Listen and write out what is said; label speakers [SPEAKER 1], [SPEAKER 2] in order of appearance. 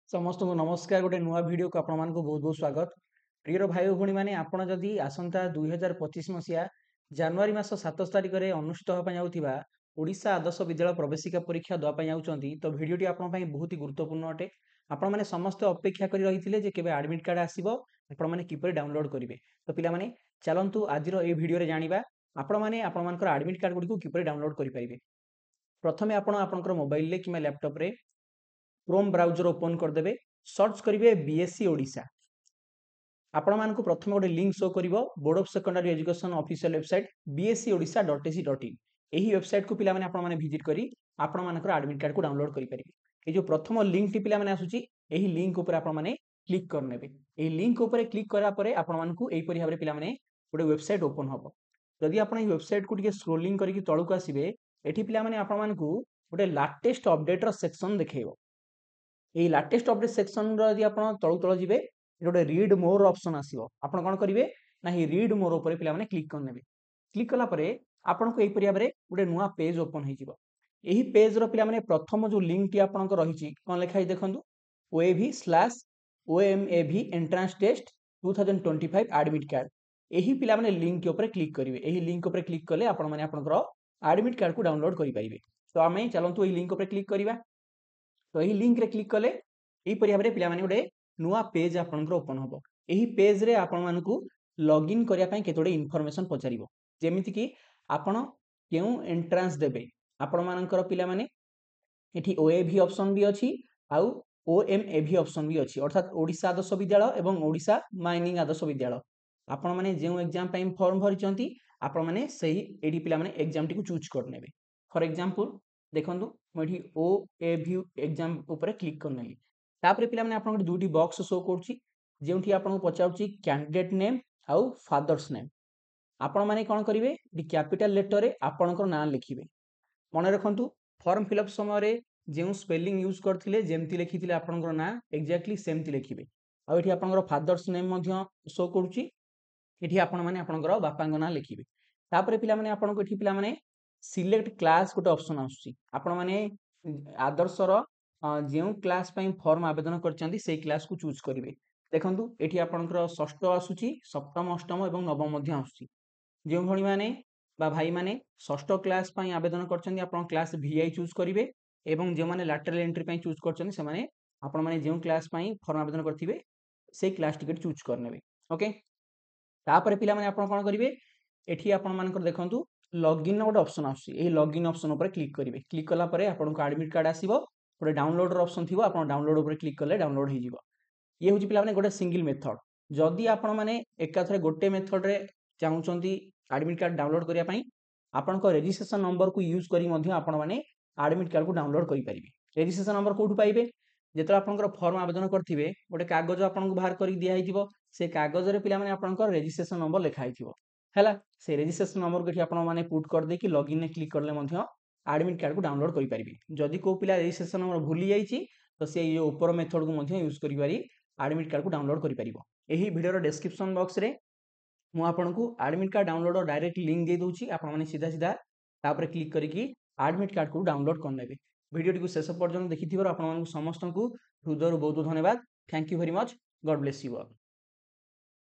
[SPEAKER 1] समस्त को नमस्कार गोटे नुआ वीडियो को आपण मानक बहुत बहुत स्वागत। प्रिय भाई भौणी मैंने आपण जदि आसंता 2025 मसीहा जनवरी मास 7 तारिख में अनुष्ठित होगा जाऊँगा ओडिशा आदर्श विद्यालय प्रवेशिका परीक्षा देवाई जाऊँगी तो वीडियोटी आपण बहुत ही गुरुत्वपूर्ण अटे। आपण मैंने समस्त अपेक्षा कर रही जे केबे एडमिट कार्ड आसीबो आपण मैंने किपरि डाउनलोड करेंगे। तो पिला माने चलंतु आज ए वीडियो रे जानिबा आपण मैंने आपण मानकर एडमिट कार्ड गुडी को किपरि डाउनलोड करि परिबे। प्रथमे आपण आपनकर मोबाइल रे किमा लैपटॉप रे क्रोम ब्राउजर ओपन करदेवे, सर्च करेंगे बीएससी ओडिशा। आपण मानक प्रथम गोटे लिंक शो करिवो board of secondary education official website bscodisha.ac.in। एही वेबसाइट को पिला माने आपण माने विजिट करी आपण मानकर एडमिट कार्ड को डाउनलोड करि परिबे। ए जो प्रथम लिंक टी पिला माने आसुची एही लिंक ऊपर आपण माने क्लिक करनेबे। एही लिंक ऊपर क्लिक करा परे आपण मानकु एही परि भाबरे पिला माने गोटे वेबसाइट ओपन हबो। जदि आपण एही वेबसाइट को टिके स्क्रोलिंग करिकि तळुक आसीबे एठी पिला माने आपण मानकु गोटे लेटेस्ट अपडेट रो सेक्शन देखेइबो। ये लाटेस्ट अपडेट सेक्शन यदि आप तलू तल जी गोटे रीड मोर ऑप्शन आसो आप कौन करेंगे ना ही रीड मोर उपर पे क्लिक करने। क्लिक कलापर आपन को यहीपरि भाव में गोटे नुआ पेज ओपन हो पेज पे प्रथम जो लिंक टी आप रही कौन लिखाई देखूँ OAV/OMAV entrance test 2025 admit card. यही पिला माने लिंक के ऊपर क्लिक करेंगे। यही लिंक ऊपर क्लिक कले आपण माने आपनकर एडमिट कार्ड को डाउनलोड करेंगे। तो आम चलतु यही लिंक ऊपर क्लिक करवा। तो यही लिंक रे क्लिक कले यहीपरि भाव में पिला माने गोटे नुआ पेज आपनकर ओपन हम। यही पेज रे आपण मानकु लॉगिन करिया पई केतोडे इन्फॉर्मेशन पचारिबो जेमिति कि आपण केउ एंट्रांस देबे। आपण मानकर पिला माने एठी OAV ऑप्शन भी अछि आउ OMAV ऑप्शन भी अछि अर्थात ओडिशा आदर्श विद्यालय एवं ओडिशा माइनिंग आदर्श विद्यालय। आपण माने जेउ एग्जाम पई फॉर्म भरिचंती आपण माने सही एडी पिला माने एग्जाम टी को चूज कर नेबे। फॉर एग्जांपल देखंतु मोठी OAV एग्जाम ऊपर क्लिक करनेली तापर पिला माने आपण दुटी बॉक्स शो करछि जेउठी आपण पचाउछि कैंडिडेट नेम आउ फादर्स नेम। आपण माने कोन करिवे डी कैपिटल लेटर रे आपणकर नाम लिखिबे। मन रखंतु फॉर्म फिलअप समय रे जेउ स्पेलिंग यूज करथिले जेमति लिखिथिले आपणकर नाम एक्जेक्टली सेमति लिखिबे। आ एठी आपणकर फादर्स नेम मध्य शो करूछि एठी आपण माने आपणकर बापांक नाम लिखिबे। तापर पिला माने आपणको एठी पिला माने सिलेक्ट क्लास गोटे ऑप्शन आसुछि आपण माने आदर्शर जेउ क्लास पई फॉर्म आवेदन करचंती सेही क्लास को चूज करिवे। देखंतु एठी आपणकर षष्ठ आसुछि सप्तम अष्टम एवं नवम मध्य आसुछि। जेउ भणी माने बा भाई माने षष्ठ क्लास पई आवेदन करचंती आपण क्लास VI चूज करिवे एवं जे माने लैटरल एंट्री पई चूज करचंती से माने आपण माने जेउ क्लास पई फॉर्म आवेदन करथिबे सेही क्लास टिकट चूज करनेबे। ओके तापर पिला माने आपण कोन करिवे एठी आपण मानकर देखंतु लॉगिन गोटे ऑप्शन आसुछि एही लॉगिन ऑप्शन ऊपर क्लिक करिवे। क्लिक कला परे आपनको एडमिट कार्ड आसीबो गोटे डाउनलोड ऑप्शन थिबो आपण डाउनलोड ऊपर क्लिक कले डाउनलोड हो जिवो। ये होची पिला माने गोटे सिंगल मेथड। जदि आपण माने एकाथरे गोटे मेथड रे चाहुचंती एडमिट कार्ड डाउनलोड करिया पई आपनको रजिस्ट्रेशन नंबर को यूज करी मध्य आपण माने एडमिट कार्ड को डाउनलोड करि परिबे। रजिस्ट्रेशन नंबर कोठु पाइबे जेतरा आपनकर फॉर्म आवेदन करथिबे गोटे कागज आपनको बाहर करि दिया हिथिबो से कागज रे पिला माने आपनकर रजिस्ट्रेशन नंबर लिखा हिथिबो हैला से रजिस्ट्रेशन नंबर को आपण माने पुट कर दे कि लॉगिन ने क्लिक करले मध्य एडमिट कार्ड को डाउनलोड करि परिबे। जदि को पिला रजिस्ट्रेशन नंबर भूली जाईची तो से ये ऊपर मेथड को मध्य यूज करि पारी एडमिट कार्ड को डाउनलोड करि परिबो। एही वीडियो रो डिस्क्रिप्शन बॉक्स रे मु आपनको admit card download direct link दे दोछि आपण माने सीधा सीधा तापर क्लिक करिकि एडमिट कार्ड को डाउनलोड कर नेबे। वीडियो टी को शेष पर्यंत देखिथिबार आपण मानकु समस्त को हृदय बहुत धन्यवाद। Thank you very much. God bless you all.